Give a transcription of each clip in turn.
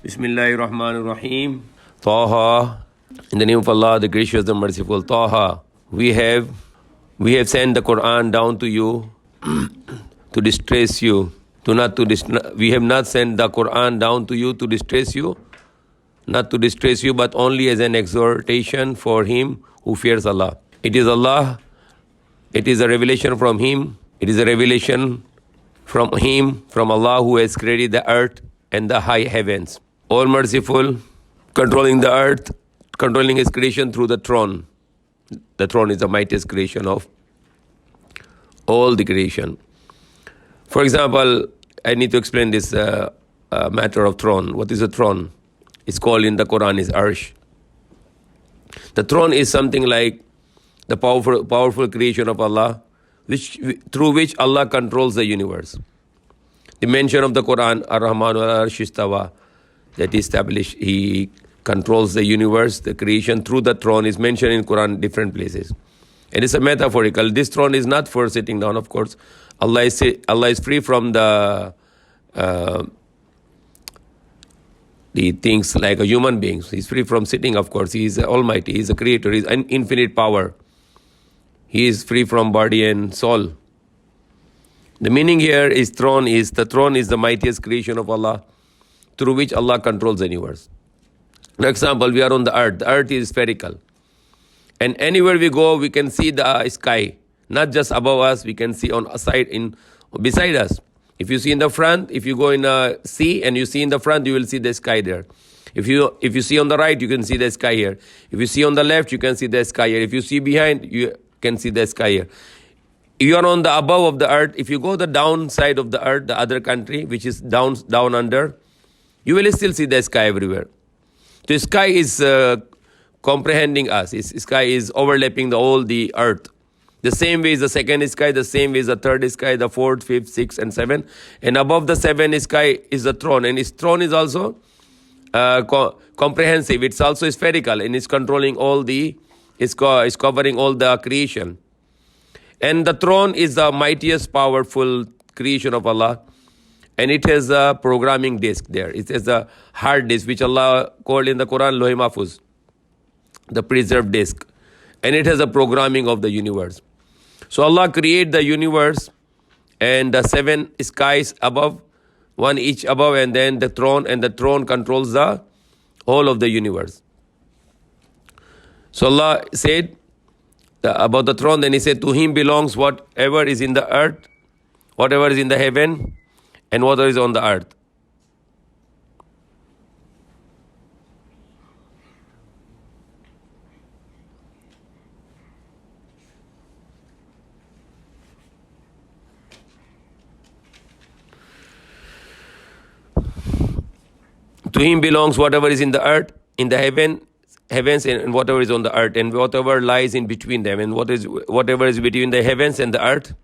Bismillahir Rahmanir Rahim. Taha. In the name of Allah, the gracious, the merciful. Taha. We have sent the Quran down to you to distress you. We have not sent the Quran down to you to distress you, not to distress you, but only as an exhortation for him who fears Allah. It is Allah. It is a revelation from Him. It is a revelation from Him, from Allah who has created the earth and the high heavens. All merciful, controlling the earth, controlling His creation through the throne. The throne is the mightiest creation of all the creation. For example, I need to explain this matter of throne. What is a throne? It's called in the Quran is Arsh. The throne is something like the powerful creation of Allah, through which Allah controls the universe. The mention of the Quran, Ar-Rahman al-Arsh istawa, that established He controls the universe, the creation through the throne, is mentioned in Quran different places. It is a metaphorical. This throne is not for sitting down, of course. Allah is free from the things like a human being. He's free from sitting, of course. He is almighty. He is a creator. He is an infinite power. He is free from body and soul. The meaning here is the throne is the mightiest creation of Allah, through which Allah controls the universe. For example, we are on the earth. The earth is spherical. And anywhere we go, we can see the sky. Not just above us, we can see on a side, beside us. If you see in the front, if you go in a sea and you see in the front, you will see the sky there. If you see on the right, you can see the sky here. If you see on the left, you can see the sky here. If you see behind, you can see the sky here. If you are on the above of the earth, if you go the down side of the earth, the other country, which is down under, you will still see the sky everywhere. The sky is comprehending us. Sky is overlapping all the earth. The same way is the second sky, the same way is the third sky, the fourth, fifth, sixth, and seventh. And above the seventh sky is the throne. And his throne is also comprehensive. It's also spherical and it's controlling is covering all the creation. And the throne is the mightiest, powerful creation of Allah. And it has a programming disk there. It has a hard disk, which Allah called in the Quran Loh Mahfuz, the preserved disk. And it has a programming of the universe. So Allah created the universe and the seven skies above, one each above, and then the throne, and the throne controls the whole of the universe. So Allah said about the throne, then He said, to Him belongs whatever is in the earth, whatever is in the heaven, and whatever is on the earth. To Him belongs whatever is in the earth, in the heavens, and whatever is on the earth, and whatever lies in between them, and whatever is between the heavens and the earth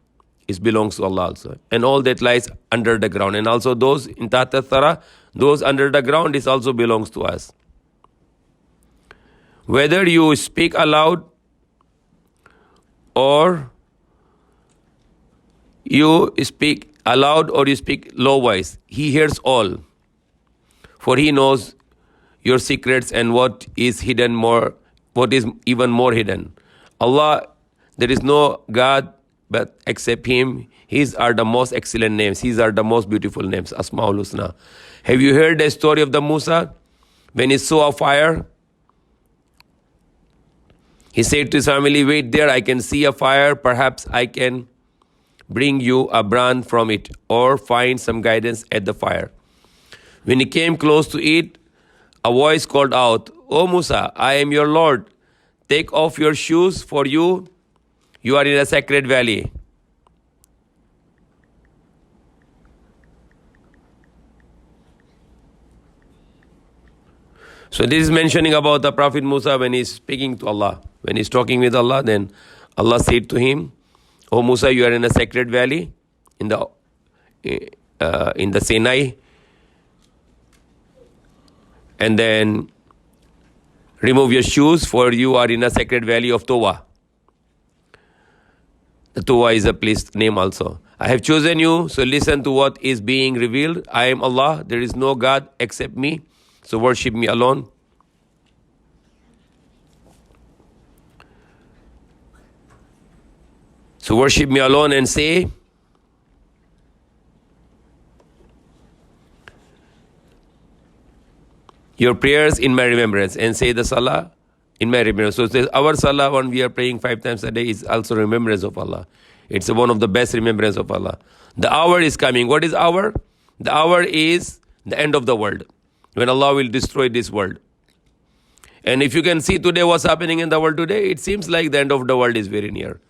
belongs to Allah also. And all that lies under the ground, and also those in Tahta Thara, those under the ground, also belongs to us. Whether you speak aloud or you speak low voice, He hears all. For He knows your secrets and what is hidden what is even more hidden. Allah, there is no God but except Him. His are the most excellent names. His are the most beautiful names, Asma'ul Husna. Have you heard the story of the Musa? When he saw a fire, he said to his family, wait there, I can see a fire. Perhaps I can bring you a brand from it or find some guidance at the fire. When he came close to it, a voice called out, O Musa, I am your Lord. Take off your shoes, for you are in a sacred valley. So this is mentioning about the Prophet Musa when he's speaking to Allah. When he's talking with Allah, then Allah said to him, O Musa, you are in a sacred valley in the Sinai. And then remove your shoes, for you are in a sacred valley of Towa. The Towa is a place name also. I have chosen you, so listen to what is being revealed. I am Allah, there is no God except me. So worship me alone. So worship me alone and say, your prayers in my remembrance, and say the salah in my remembrance. So it says our salah when we are praying 5 times a day is also remembrance of Allah. It's one of the best remembrance of Allah. The hour is coming. What is hour? The hour is the end of the world, when Allah will destroy this world. And if you can see today what's happening in the world today, it seems like the end of the world is very near.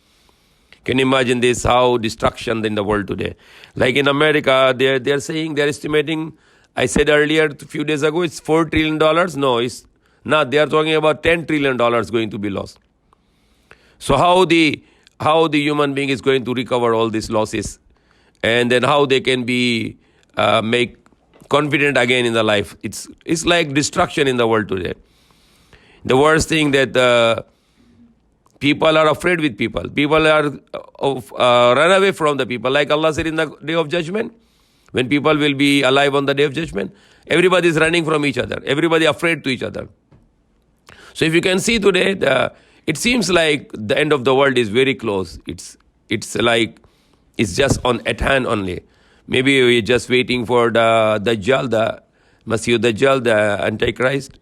Can you imagine this, how destruction in the world today? Like in America, they're saying, they're estimating, I said earlier, a few days ago, it's $4 trillion. No, it's not. They are talking about $10 trillion going to be lost. So how the human being is going to recover all these losses? And then how they can be make confident again in the life? It's like destruction in the world today. The worst thing that people are afraid with people. People are run away from the people. Like Allah said in the day of judgment, when people will be alive on the day of judgment, everybody is running from each other. Everybody afraid to each other. So if you can see today, it seems like the end of the world is very close. It's like it's just at hand only. Maybe we're just waiting for the Dajjal, the Masih Dajjal, the Antichrist,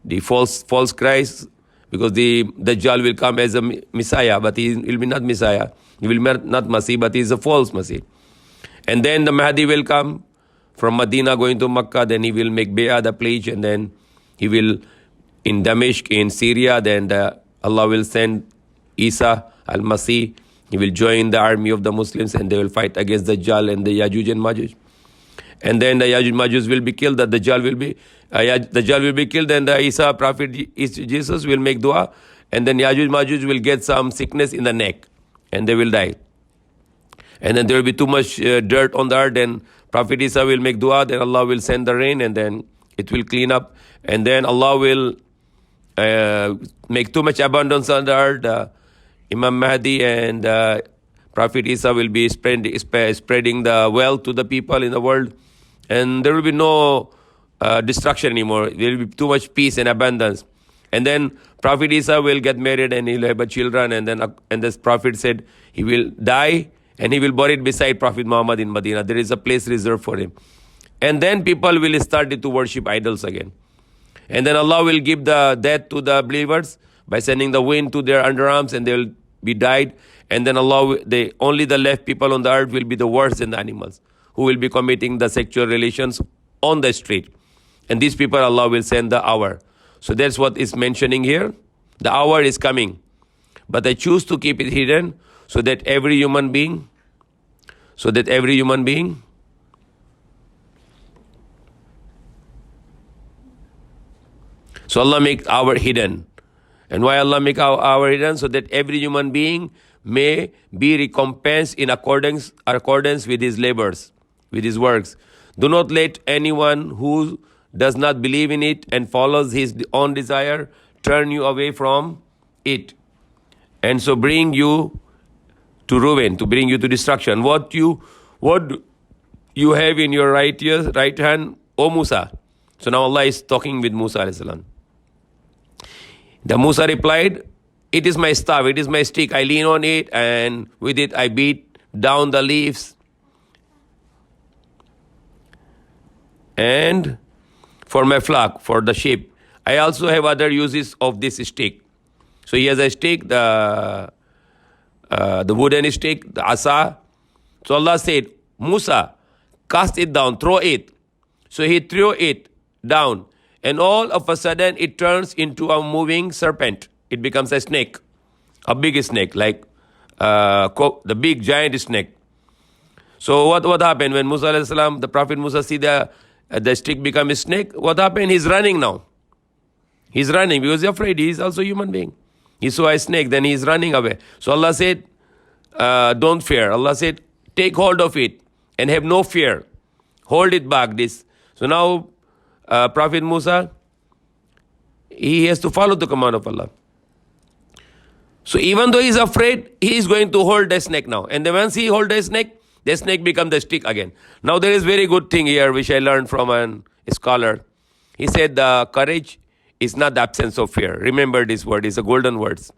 the false Christ, because the Dajjal will come as a Messiah, but he will be not Messiah. He will be not Masih, but he is a false Masih. And then the Mahdi will come from Medina going to Makkah, then he will make Bay'ah, the pledge, and then he will, in Damascus, in Syria, then Allah will send Isa al-Masih. He will join the army of the Muslims and they will fight against the Dajjal and the Yajuj and Majuj. And then the Yajuj and Majuj will be killed, the Dajjal will be killed, and the Isa, Prophet Jesus, will make dua, and then Yajuj Majuj will get some sickness in the neck and they will die. And then there will be too much dirt on the earth, and Prophet Isa will make dua, then Allah will send the rain and then it will clean up. And then Allah will make too much abundance on the earth. Imam Mahdi and Prophet Isa will be spreading the wealth to the people in the world. And there will be no destruction anymore. There will be too much peace and abundance. And then Prophet Isa will get married and he'll have children. And this Prophet said he will die and he will bury it beside Prophet Muhammad in Medina. There is a place reserved for him. And then people will start to worship idols again. And then Allah will give the death to the believers by sending the wind to their underarms, and they will be died. And then only the left people on the earth will be the worst than the animals, who will be committing the sexual relations on the street. And these people, Allah will send the hour. So that's what is mentioning here. The hour is coming. But I choose to keep it hidden so that every human being, so Allah make hour hidden. And why Allah make our hour hidden? So that every human being may be recompensed in accordance with his labors, with his works. Do not let anyone who does not believe in it and follows his own desire turn you away from it, and so bring you to ruin, to bring you to destruction. What you have in your right hand, O Musa. So now Allah is talking with Musa alayhi salam. The Musa replied, it is my staff, it is my stick. I lean on it, and with it I beat down the leaves. And for my flock, for the sheep. I also have other uses of this stick. So he has a stick, the wooden stick, the asa. So Allah said, Musa, cast it down, throw it. So he threw it down. And all of a sudden, it turns into a moving serpent. It becomes a snake, a big snake, like the big giant snake. So what happened when Musa alayhi salam, the Prophet Musa, see the stick become a snake? What happened? He's running now. He's running because he's afraid. He is also a human being. He saw a snake, then he's running away. So Allah said, don't fear. Allah said, take hold of it and have no fear. Hold it back. So now, Prophet Musa, he has to follow the command of Allah. So even though he's afraid, he is going to hold the snake now. And then once he holds the snake becomes the stick again. Now there is very good thing here which I learned from a scholar. He said the courage is not the absence of fear. Remember this word, it's a golden words.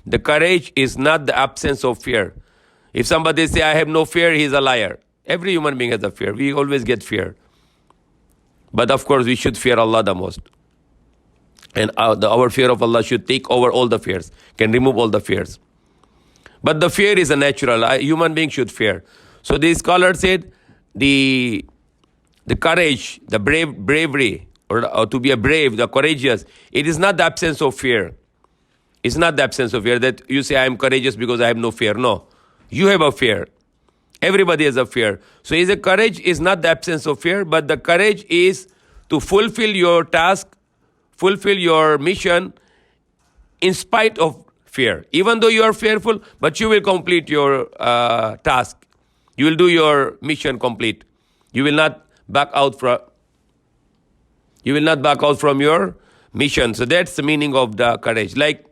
The courage is not the absence of fear. If somebody say, I have no fear, he's a liar. Every human being has a fear. We always get fear. But of course, we should fear Allah the most. And our fear of Allah should take over all the fears, can remove all the fears. But the fear is a natural. A human being should fear. So the scholar said the courage, the bravery, or to be a brave, the courageous, it is not the absence of fear. It's not the absence of fear that you say, I am courageous because I have no fear. No, you have a fear. Everybody has a fear. So the courage is not the absence of fear, but the courage is to fulfill your task, fulfill your mission in spite of fear. Even though you are fearful, but you will complete your task. You will do your mission complete. You will not back out from your mission. So that's the meaning of the courage. Like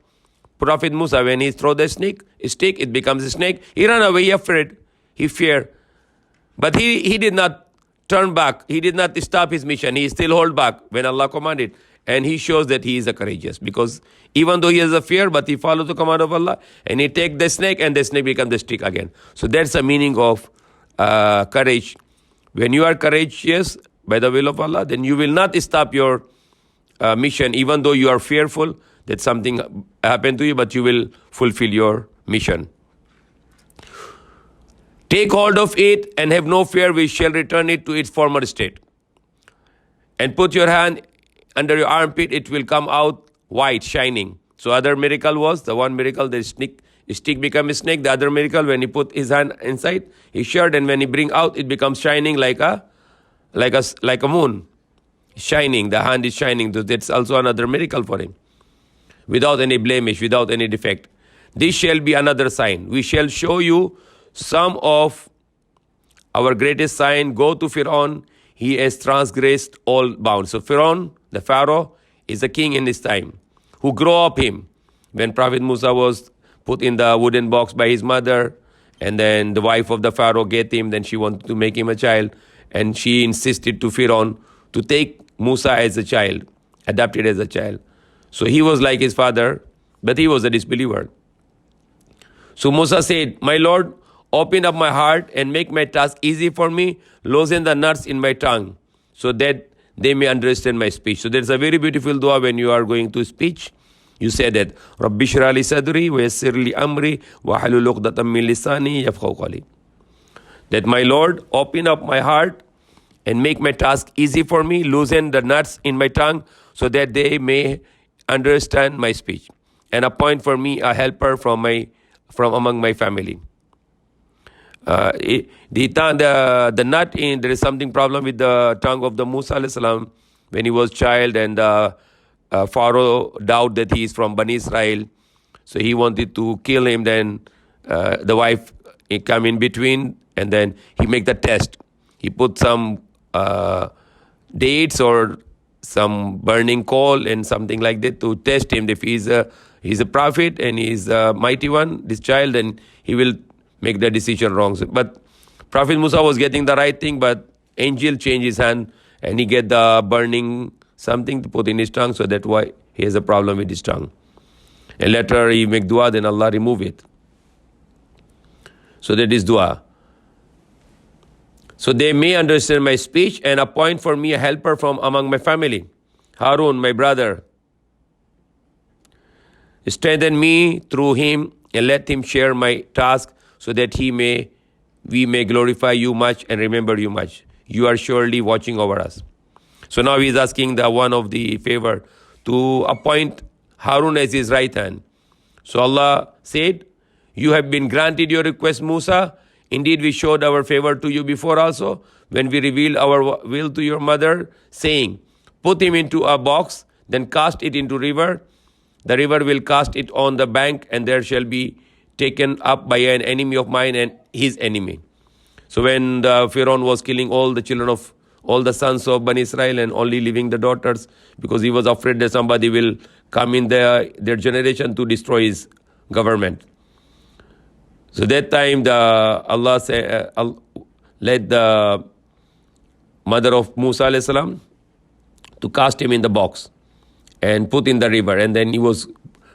Prophet Musa, when he throw the stick, it becomes a snake. He ran away, he afraid, he feared. But he did not turn back. He did not stop his mission. He still hold back when Allah commanded. And he shows that he is a courageous. Because even though he has a fear, but he follows the command of Allah. And he take the snake and the snake becomes the stick again. So that's the meaning of courage. When you are courageous by the will of Allah, then you will not stop your mission. Even though you are fearful that something happened to you, but you will fulfill your mission. Take hold of it and have no fear, we shall return it to its former state. And put your hand under your armpit, it will come out white, shining. So other miracle was, the one miracle, the stick become a snake. The other miracle, when he put his hand inside his shirt, and when he bring out, it becomes shining like a moon. Shining, the hand is shining. So that's also another miracle for him. Without any blemish, without any defect. This shall be another sign. We shall show you some of our greatest sign. Go to Pharaoh, he has transgressed all bounds. So Pharaoh, the Pharaoh, is a king in this time, who grew up him. When Prophet Musa was put in the wooden box by his mother, and then the wife of the Pharaoh get him, then she wanted to make him a child, and she insisted to Pharaoh to take Musa as a child, adopted as a child. So he was like his father, but he was a disbeliever. So Musa said, my Lord, open up my heart and make my task easy for me. Loosen the nuts in my tongue so that they may understand my speech. So there's a very beautiful dua when you are going to speech. You say that, Rabbi shrah li sadri wa yassir li amri wa halul uqdatam min lisani yafqahu qawli. That my Lord, open up my heart and make my task easy for me. Loosen the nuts in my tongue so that they may understand my speech. And appoint for me a helper from among my family. The nut in, there is something problem with the tongue of the Musa alayhi salam when he was child, and Pharaoh doubt that he is from Bani Israel, so he wanted to kill him. Then the wife come in between, and then he make the test. He put some dates or some burning coal and something like that to test him. If he's a prophet and he's a mighty one, this child, then he will make the decision wrong. But Prophet Musa was getting the right thing, but angel changed his hand and he get the burning something to put in his tongue, so that's why he has a problem with his tongue. And later he make dua, then Allah remove it. So that is dua. So they may understand my speech and appoint for me a helper from among my family. Harun, my brother. Strengthen me through him and let him share my task so that we may glorify you much and remember you much. You are surely watching over us. So now he is asking the one of the favor to appoint Harun as his right hand. So Allah said, you have been granted your request, Musa. Indeed, we showed our favor to you before also, when we revealed our will to your mother, saying, put him into a box, then cast it into river. The river will cast it on the bank, and there shall be taken up by an enemy of mine and his enemy. So when the Pharaoh was killing all the children of all the sons of Bani Israel and only leaving the daughters, because he was afraid that somebody will come in their generation to destroy his government. So that time Allah let the mother of Musa alayhi salam to cast him in the box and put in the river. And then he was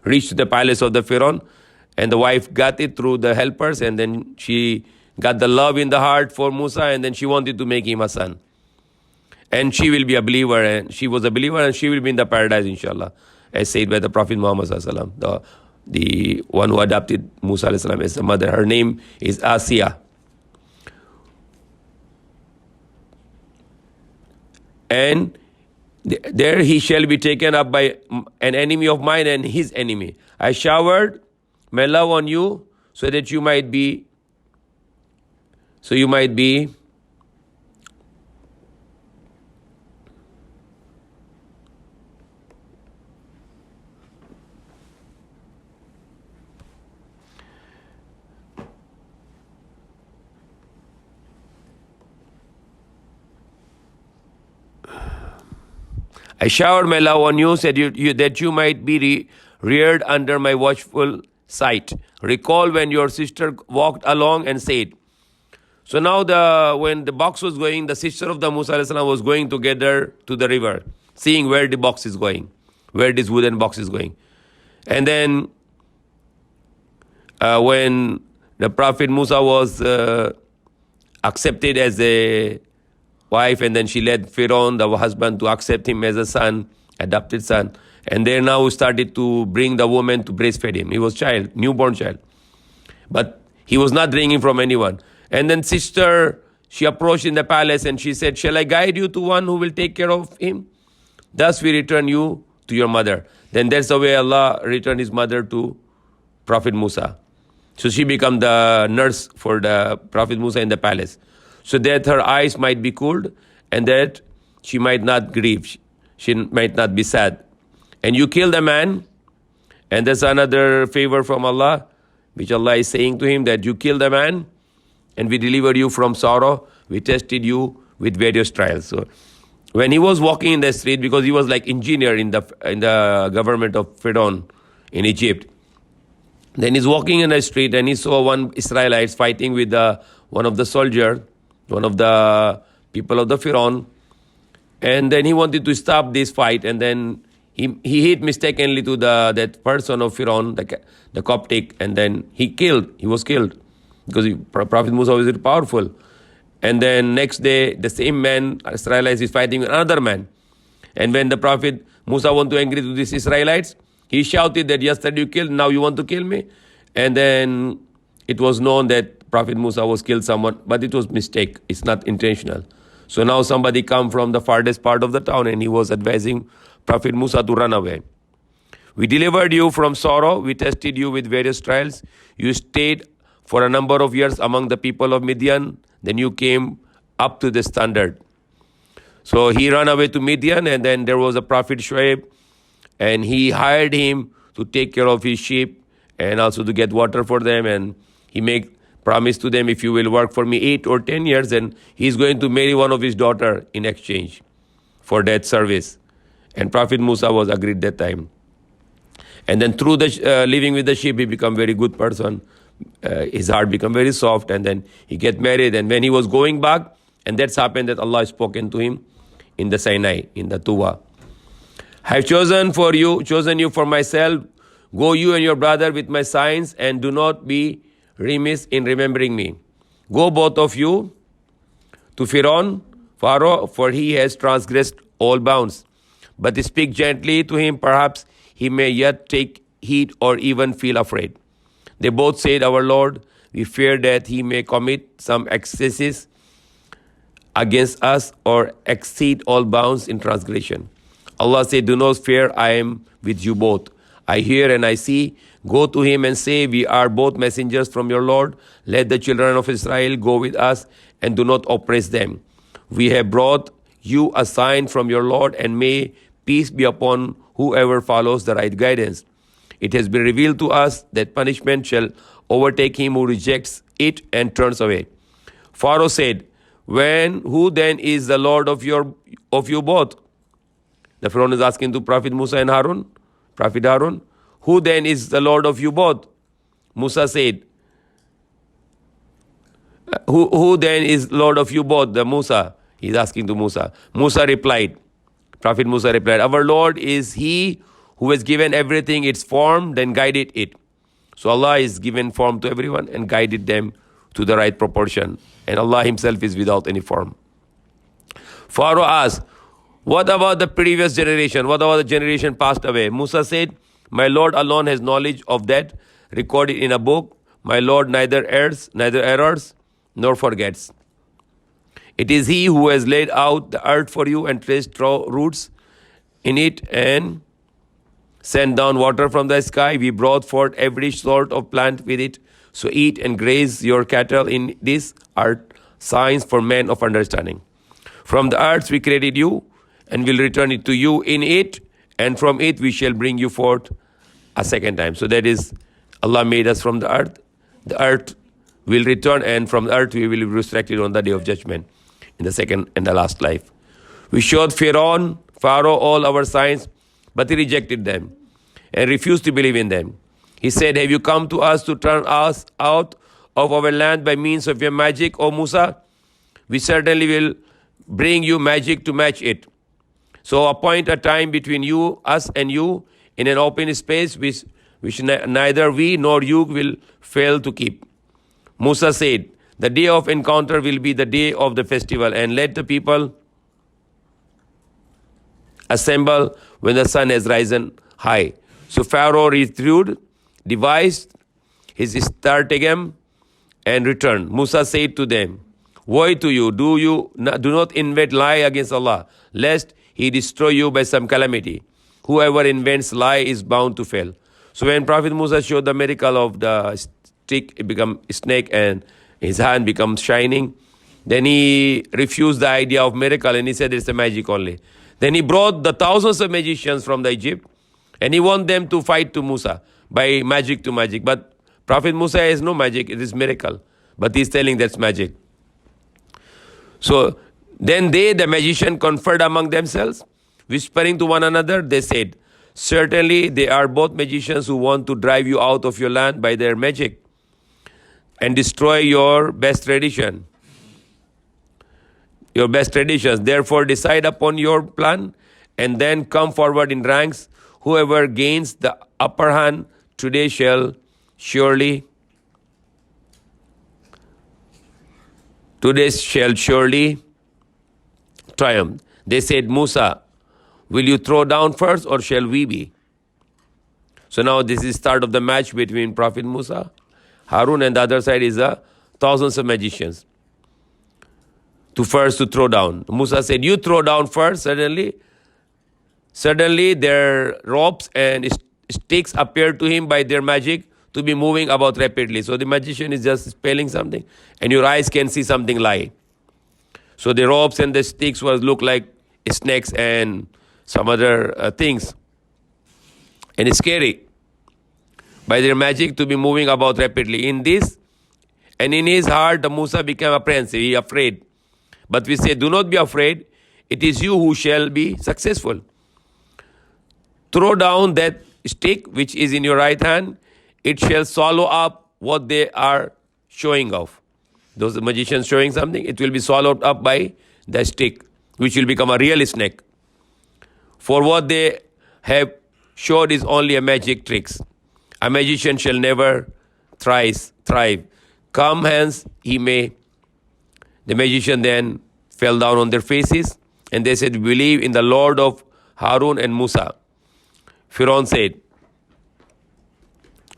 reached the palace of the Pharaoh, and the wife got it through the helpers, and then she got the love in the heart for Musa, and then she wanted to make him a son. And she will be a believer, and she was a believer, and she will be in the paradise, inshallah, as said by the Prophet Muhammad sallallahu alaihi wasallam, the one who adopted Musa alayhi salam as a mother. Her name is Asiya. And there he shall be taken up by an enemy of mine and his enemy. I showered my love on you so that you might be I showered my love on you, said that you might be reared under my watchful sight. Recall when your sister walked along and said. So now when the box was going, the sister of the Musa alayhi salam was going together to the river, seeing where the box is going, where this wooden box is going. And then when the Prophet Musa was accepted as a wife, and then she led Pharaoh, the husband, to accept him as a son, adopted son. And they now started to bring the woman to breastfeed him. He was newborn child. But he was not drinking from anyone. And then sister, she approached in the palace and she said, shall I guide you to one who will take care of him? Thus we return you to your mother. Then that's the way Allah returned his mother to Prophet Musa. So she became the nurse for the Prophet Musa in the palace, so that her eyes might be cooled and that she might not grieve, she might not be sad. And you killed a man, and that's another favor from Allah, which Allah is saying to him, that you killed a man and we delivered you from sorrow, we tested you with various trials. So when he was walking in the street, because he was like engineer in the government of Pharaoh in Egypt, then he's walking in the street and he saw one Israelites fighting with one of the soldiers, one of the people of the Pharaoh, and then he wanted to stop this fight, and then he hit mistakenly to that person of Pharaoh, the Coptic, and then he was killed, because Prophet Musa was very powerful. And then next day, the same man, Israelites, is fighting with another man. And when the Prophet Musa wanted to angry to these Israelites, he shouted that yesterday you killed, now you want to kill me? And then it was known that Prophet Musa was killed someone, but it was mistake. It's not intentional. So now somebody come from the farthest part of the town and he was advising Prophet Musa to run away. We delivered you from sorrow. We tested you with various trials. You stayed for a number of years among the people of Midian. Then you came up to the standard. So he ran away to Midian, and then there was a Prophet Shuaib, and he hired him to take care of his sheep and also to get water for them. And he made promise to them, if you will work for me 8 or 10 years, then he's going to marry one of his daughter in exchange for that service. And Prophet Musa was agreed that time. And then through the living with the sheep, he became very good person. His heart became very soft, and then he get married. And when he was going back, and that's happened that Allah has spoken to him in the Sinai, in the Tuwa. I have chosen you for myself. Go you and your brother with my signs, and do not be remiss in remembering me. Go both of you to Pharaoh, for he has transgressed all bounds. But speak gently to him, perhaps he may yet take heed or even feel afraid. They both said, our Lord, we fear that he may commit some excesses against us or exceed all bounds in transgression. Allah said, do not fear, I am with you both. I hear and I see. Go to him and say, we are both messengers from your Lord. Let the children of Israel go with us and do not oppress them. We have brought you a sign from your Lord, and may peace be upon whoever follows the right guidance. It has been revealed to us that punishment shall overtake him who rejects it and turns away. Pharaoh said, who then is the Lord of you both? The Pharaoh is asking to Prophet Musa and Harun. Prophet Harun, who then is the Lord of you both? Musa said, who then is Lord of you both? The Musa. He's asking to Musa. Musa replied, Prophet Musa replied, our Lord is He who has given everything its form, then guided it. So Allah is given form to everyone and guided them to the right proportion. And Allah Himself is without any form. Pharaoh asked, what about the previous generation? What about the generation passed away? Musa said, my Lord alone has knowledge of that, recorded in a book. My Lord neither errs, nor forgets. It is He who has laid out the earth for you and traced roots in it and sent down water from the sky. We brought forth every sort of plant with it. So eat and graze your cattle in this are signs for men of understanding. From the earth we created you and will return it to you in it, and from it we shall bring you forth a second time. So that is, Allah made us from the earth. The earth will return, and from the earth we will be resurrected on the day of judgment in the second and the last life. We showed Pharaoh all our signs, but he rejected them and refused to believe in them. He said, have you come to us to turn us out of our land by means of your magic, O Musa? We certainly will bring you magic to match it. So appoint a time between us and you in an open space which neither we nor you will fail to keep. Musa said, the day of encounter will be the day of the festival, and let the people assemble when the sun has risen high. So Pharaoh withdrew, devised his stratagem, and returned. Musa said to them, woe to you, do not invent lie against Allah, lest He destroy you by some calamity. Whoever invents lie is bound to fail. So when Prophet Musa showed the miracle of the stick, it become a snake and his hand becomes shining, then he refused the idea of miracle and he said it's a magic only. Then he brought the thousands of magicians from the Egypt and he want them to fight to Musa by magic to magic. But Prophet Musa has no magic, it is miracle. But he's telling that's magic. So then the magician, conferred among themselves, whispering to one another, they said, certainly they are both magicians who want to drive you out of your land by their magic and destroy your best tradition. Your best traditions. Therefore decide upon your plan and then come forward in ranks. Whoever gains the upper hand today shall surely triumph. They said, Musa, will you throw down first or shall we be? So now this is start of the match between Prophet Musa, Harun, and the other side is thousands of magicians. To throw down. Musa said, you throw down first. Suddenly their ropes and sticks appeared to him by their magic to be moving about rapidly. So the magician is just spelling something and your eyes can see something lie. So the ropes and the sticks look like snakes and some other things. And it's scary. By their magic to be moving about rapidly. In this, and in his heart, the Musa became apprehensive, he afraid. But we say, do not be afraid. It is you who shall be successful. Throw down that stick which is in your right hand. It shall swallow up what they are showing off. Those magicians showing something, it will be swallowed up by the stick, which will become a real snake. For what they have showed is only a magic tricks. A magician shall never thrive. Come hence, he may. The magician then fell down on their faces, and they said, believe in the Lord of Harun and Musa. Pharaoh said,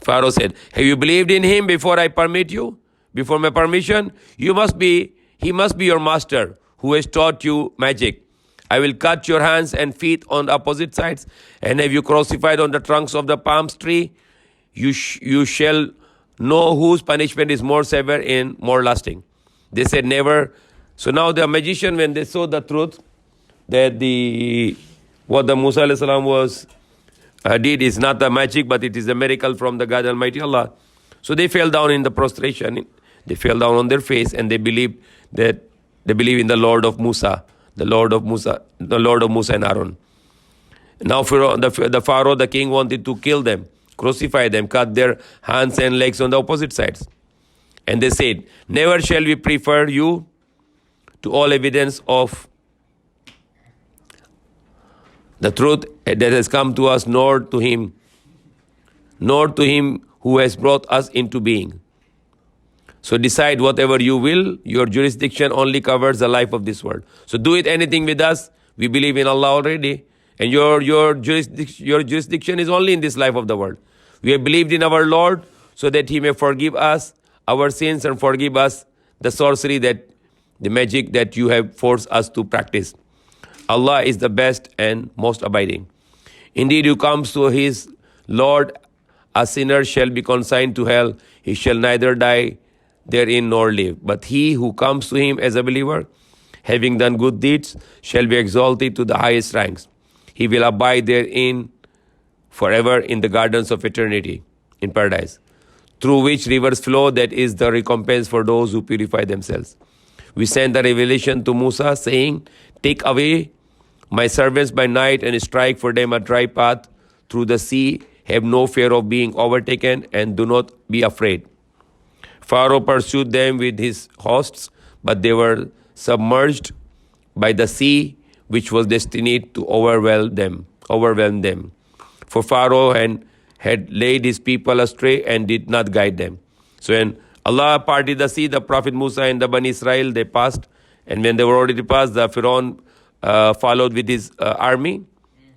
have you believed in him before I permit you? Before my permission? He must be your master who has taught you magic. I will cut your hands and feet on the opposite sides and have you crucified on the trunks of the palm tree. You shall know whose punishment is more severe and more lasting. They said never. So now the magician, when they saw the truth, that what the Musa alayhi salam did is not the magic, but it is a miracle from the God Almighty Allah. So they fell down in the prostration. They fell down on their face and they believe in the Lord of Musa, the Lord of Musa and Aaron. Now the Pharaoh, the king, wanted to kill them, crucify them, cut their hands and legs on the opposite sides. And they said, never shall we prefer you to all evidence of the truth that has come to us, nor to him who has brought us into being. So decide whatever you will. Your jurisdiction only covers the life of this world. So do it anything with us. We believe in Allah already. And your jurisdiction is only in this life of the world. We have believed in our Lord so that He may forgive us our sins and forgive us the sorcery, the magic that you have forced us to practice. Allah is the best and most abiding. Indeed, who comes to his Lord, a sinner shall be consigned to hell. He shall neither die therein nor live. But he who comes to him as a believer, having done good deeds, shall be exalted to the highest ranks. He will abide therein forever in the gardens of eternity, in paradise, through which rivers flow. That is the recompense for those who purify themselves. We sent the revelation to Musa, saying, take away my servants by night and strike for them a dry path through the sea. Have no fear of being overtaken and do not be afraid. Pharaoh pursued them with his hosts, but they were submerged by the sea, which was destined to overwhelm them. For Pharaoh had laid his people astray and did not guide them. So when Allah parted the sea, the Prophet Musa and the Bani Israel, they passed. And when they were already passed, the Pharaoh followed with his army.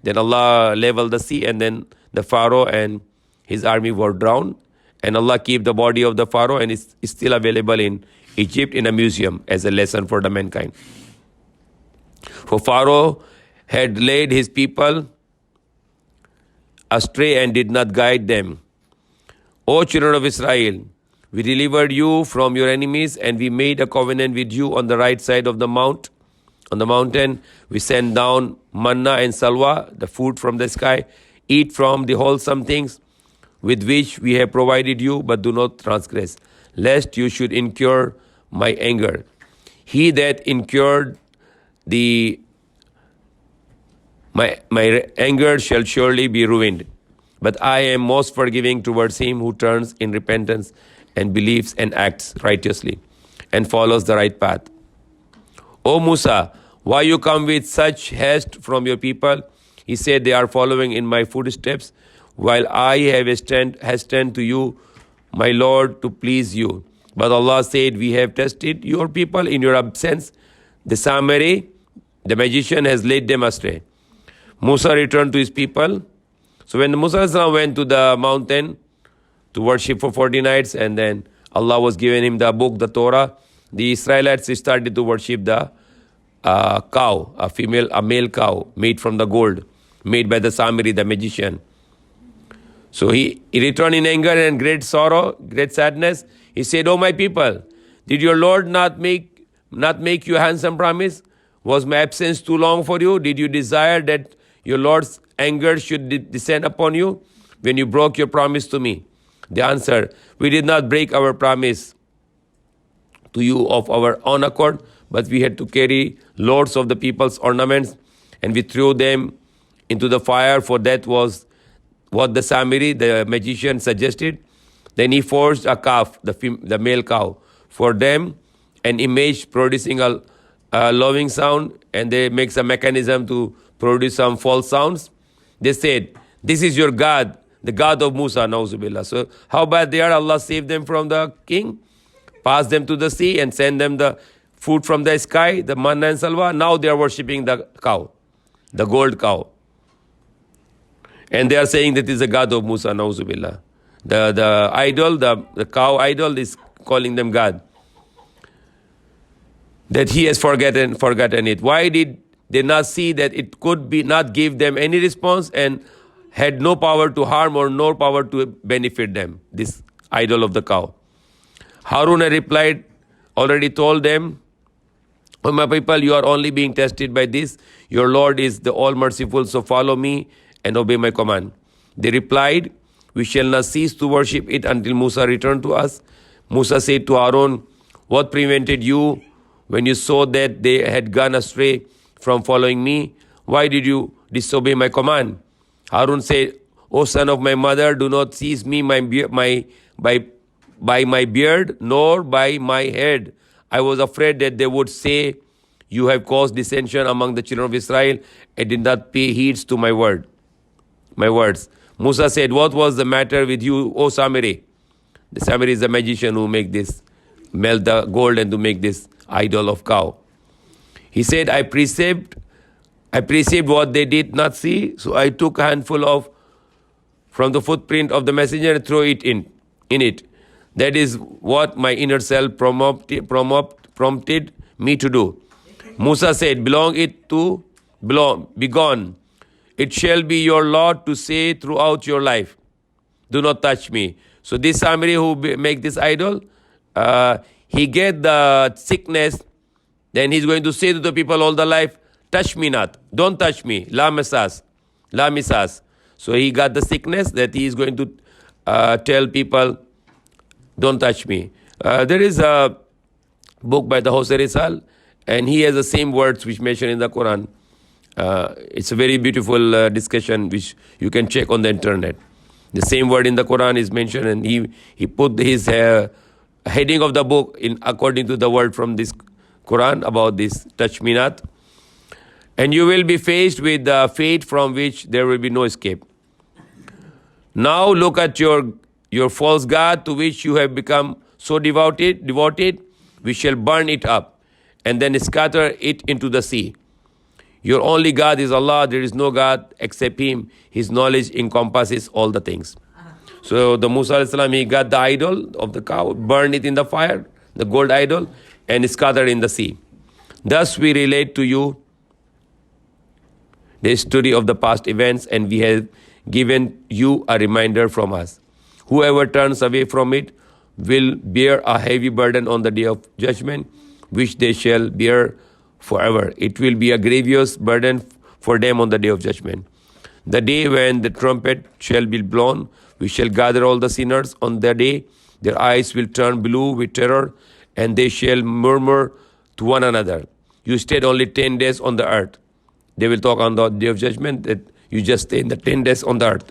Then Allah leveled the sea, and then the Pharaoh and his army were drowned. And Allah kept the body of the Pharaoh, and it's still available in Egypt in a museum as a lesson for the mankind. For Pharaoh had led his people astray and did not guide them. O children of Israel, we delivered you from your enemies, and we made a covenant with you on the right side of the mount. On the mountain, we sent down manna and salwa, the food from the sky. Eat from the wholesome things with which we have provided you, but do not transgress, lest you should incur my anger. He that incurred my anger shall surely be ruined. But I am most forgiving towards him who turns in repentance and believes and acts righteously and follows the right path. O Musa, why you come with such haste from your people? He said, they are following in my footsteps, while I have hastened to you, my Lord, to please you. But Allah said, we have tested your people in your absence. The Samiri, the magician, has led them astray. Musa returned to his people. So when Musa went to the mountain to worship for 40 nights, and then Allah was giving him the book, the Torah, the Israelites started to worship the cow, a male cow made from the gold, made by the Samiri, the magician. So he returned in anger and great sorrow, great sadness. He said, O my people, did your Lord not make you a handsome promise? Was my absence too long for you? Did you desire that your Lord's anger should descend upon you when you broke your promise to me? They answered, we did not break our promise to you of our own accord, but we had to carry loads of the people's ornaments, and we threw them into the fire, for that was what the Samiri, the magician, suggested. Then he forged a calf, the male cow, for them, an image producing a lowing sound, and they makes a mechanism to produce some false sounds. They said, this is your God, the God of Musa, na'uzubillah. So how bad they are? Allah saved them from the king, passed them to the sea, and sent them the food from the sky, the manna and salwa. Now they are worshipping the cow, the gold cow. And they are saying that is the God of Musa, na'uzubillah. The idol, the cow idol is calling them God. That he has forgotten it. Why did they not see that it could be not give them any response and had no power to harm or no power to benefit them, this idol of the cow? Harun replied, already told them, O my people, you are only being tested by this. Your Lord is the all-merciful, so follow me and obey my command. They replied, we shall not cease to worship it until Musa return to us. Musa said to Aaron, what prevented you when you saw that they had gone astray from following me? Why did you disobey my command? Harun said, O son of my mother, do not seize me by my beard, nor by my head. I was afraid that they would say, You have caused dissension among the children of Israel and did not pay heed to my words. Musa said, what was the matter with you, O Samiri? The Samiri is the magician who melt the gold and to make this idol of cow. He said, I perceived what they did not see, so I took a handful from the footprint of the messenger and threw it in it. That is what my inner self prompted me to do. Musa said, be gone. It shall be your lot to say throughout your life, do not touch me. So this Samiri who make this idol, he get the sickness, then he's going to say to the people all the life, touch me not, don't touch me, la misas. So he got the sickness that he is going to tell people, don't touch me. There is a book by the Hossein Rizal, and he has the same words which mentioned in the Quran. It's a very beautiful discussion which you can check on the internet. The same word in the Quran is mentioned, and he put his heading of the book in according to the word from this Quran about this touch me not. And you will be faced with the fate from which there will be no escape. Now look at your false god to which you have become so devoted, we shall burn it up and then scatter it into the sea. Your only God is Allah. There is no God except Him. His knowledge encompasses all the things. So the Musa alayhi salam, he got the idol of the cow, burned it in the fire, the gold idol, and scattered in the sea. Thus we relate to you the story of the past events, and we have given you a reminder from us. Whoever turns away from it will bear a heavy burden on the day of judgment, which they shall bear forever. It will be a grievous burden for them on the day of judgment. The day when the trumpet shall be blown, we shall gather all the sinners. On that day, their eyes will turn blue with terror, and they shall murmur to one another. You stayed only 10 days on the earth. They will talk on the day of judgment that you just stayed the 10 days on the earth.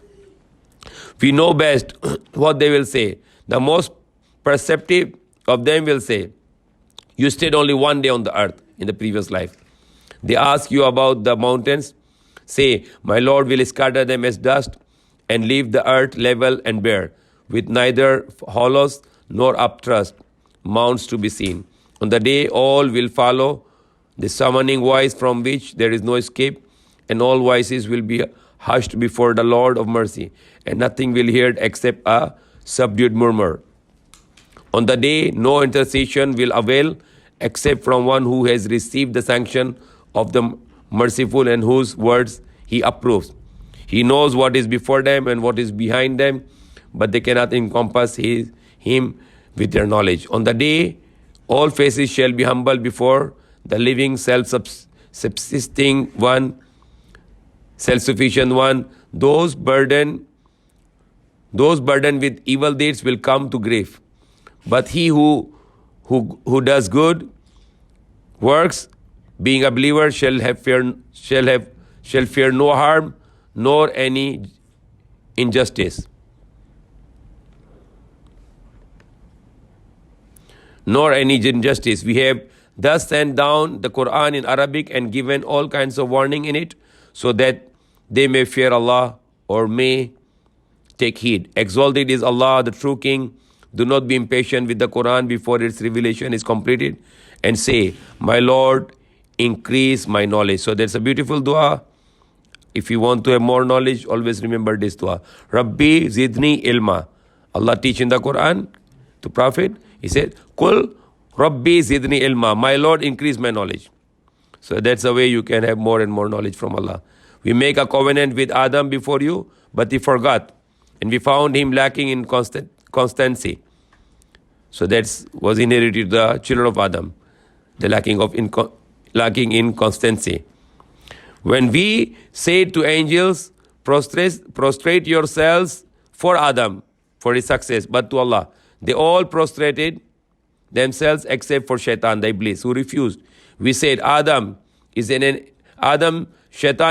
We know best what they will say. The most perceptive of them will say, you stayed only 1 day on the earth in the previous life. They ask you about the mountains. Say, my Lord will scatter them as dust and leave the earth level and bare, with neither hollows nor upthrust mounts to be seen. On the day all will follow the summoning voice from which there is no escape, and all voices will be hushed before the Lord of mercy, and nothing will hear except a subdued murmur. On the day, no intercession will avail except from one who has received the sanction of the merciful and whose words he approves. He knows what is before them and what is behind them, but they cannot encompass him with their knowledge. On the day, all faces shall be humble before the living, self-subsisting one, self-sufficient one. Those burdened with evil deeds will come to grief. But he who does good works, being a believer, shall fear no harm, nor any injustice. We have thus sent down the Quran in Arabic and given all kinds of warning in it, so that they may fear Allah or may take heed. Exalted is Allah, the true King. Do not be impatient with the Quran before its revelation is completed, and say, my Lord, increase my knowledge. So that's a beautiful dua. If you want to have more knowledge, always remember this dua. Rabbi zidni ilma. Allah teach in the Quran to Prophet. He said, Kul Rabbi zidni ilma. My Lord, increase my knowledge. So that's the way you can have more and more knowledge from Allah. We make a covenant with Adam before you, but he forgot. And we found him lacking in constancy. So that was inherited to the children of Adam, the lacking in constancy. When we said to angels, prostrate yourselves for Adam, for his success, but to Allah, they all prostrated themselves except for Shaitan, the Iblis, who refused. We said, Shaitan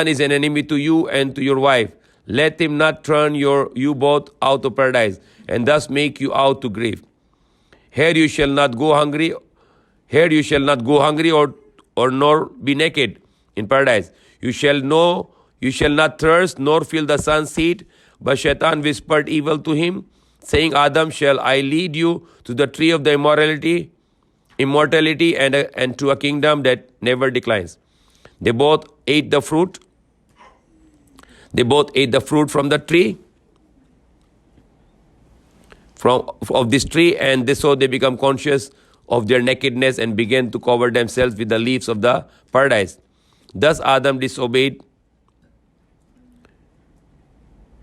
is an enemy to you and to your wife. Let him not turn you both out of paradise, and thus make you out to grief. Here you shall not go hungry, or or nor be naked in paradise. You shall not thirst, nor feel the sun's heat. But Shaitan whispered evil to him, saying, Adam, shall I lead you to the tree of the immortality and to a kingdom that never declines? They both ate the fruit. They both ate the fruit from the tree, of this tree, and so they become conscious of their nakedness and began to cover themselves with the leaves of the paradise. Thus Adam disobeyed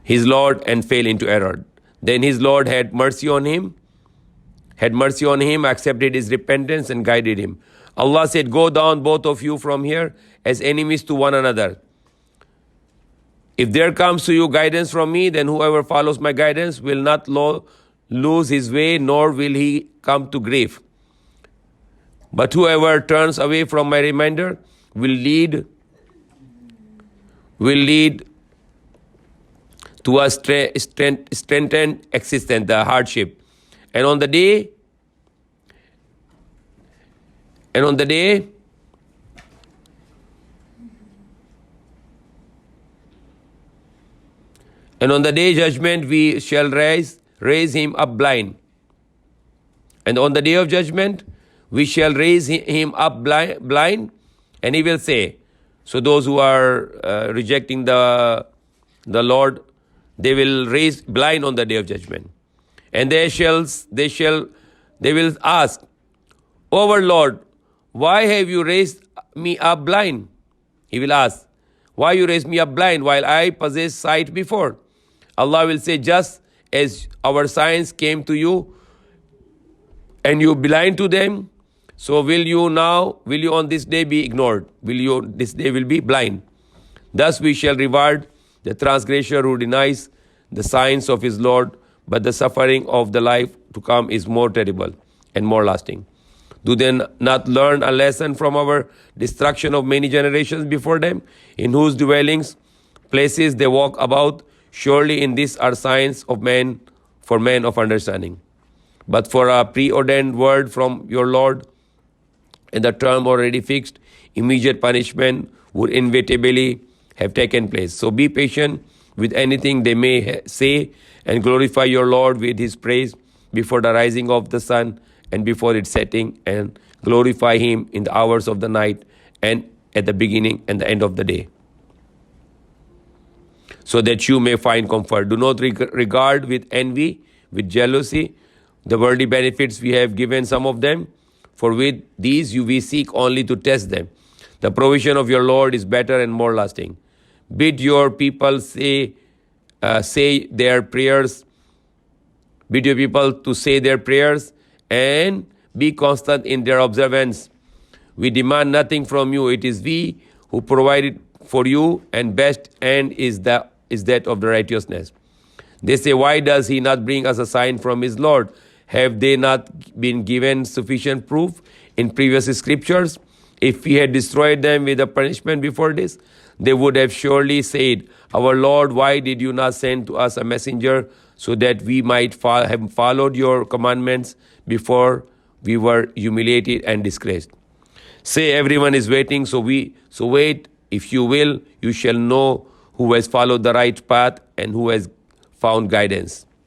his Lord and fell into error. Then his Lord had mercy on him, accepted his repentance and guided him. Allah said, go down both of you from here as enemies to one another. If there comes to you guidance from me, then whoever follows my guidance will not lose his way, nor will he come to grief. But whoever turns away from my reminder will lead to a strengthened existence, the hardship. And on the day judgment we shall raise him up blind. And on the day of judgment we shall raise him up blind, and he will say, so those who are rejecting the Lord, they will raise blind on the day of judgment. And they will ask, O our Lord, why have you raised me up blind? He will ask, why you raised me up blind while I possessed sight before? Allah will say, just as our signs came to you and you blind to them, so will you on this day be ignored? This day will be blind. Thus we shall reward the transgressor who denies the signs of his Lord, but the suffering of the life to come is more terrible and more lasting. Do they not learn a lesson from our destruction of many generations before them, in whose dwellings places they walk about? Surely in this are signs of men, for men of understanding. But for a preordained word from your Lord, and the term already fixed, immediate punishment would inevitably have taken place. So be patient with anything they may say, and glorify your Lord with his praise before the rising of the sun and before its setting, and glorify him in the hours of the night and at the beginning and the end of the day, so that you may find comfort. Do not regard with envy, with jealousy, the worldly benefits we have given some of them, for with these we seek only to test them. The provision of your Lord is better and more lasting. Bid your people say their prayers. Bid your people to say their prayers and be constant in their observance. We demand nothing from you. It is we who provide it for you, and best end is that of the righteousness. They say, why does he not bring us a sign from his Lord? Have they not been given sufficient proof in previous scriptures? If we had destroyed them with a punishment before this, they would have surely said, our Lord, why did you not send to us a messenger so that we might have followed your commandments before we were humiliated and disgraced? Say, everyone is waiting, so wait. If you will, you shall know who has followed the right path and who has found guidance.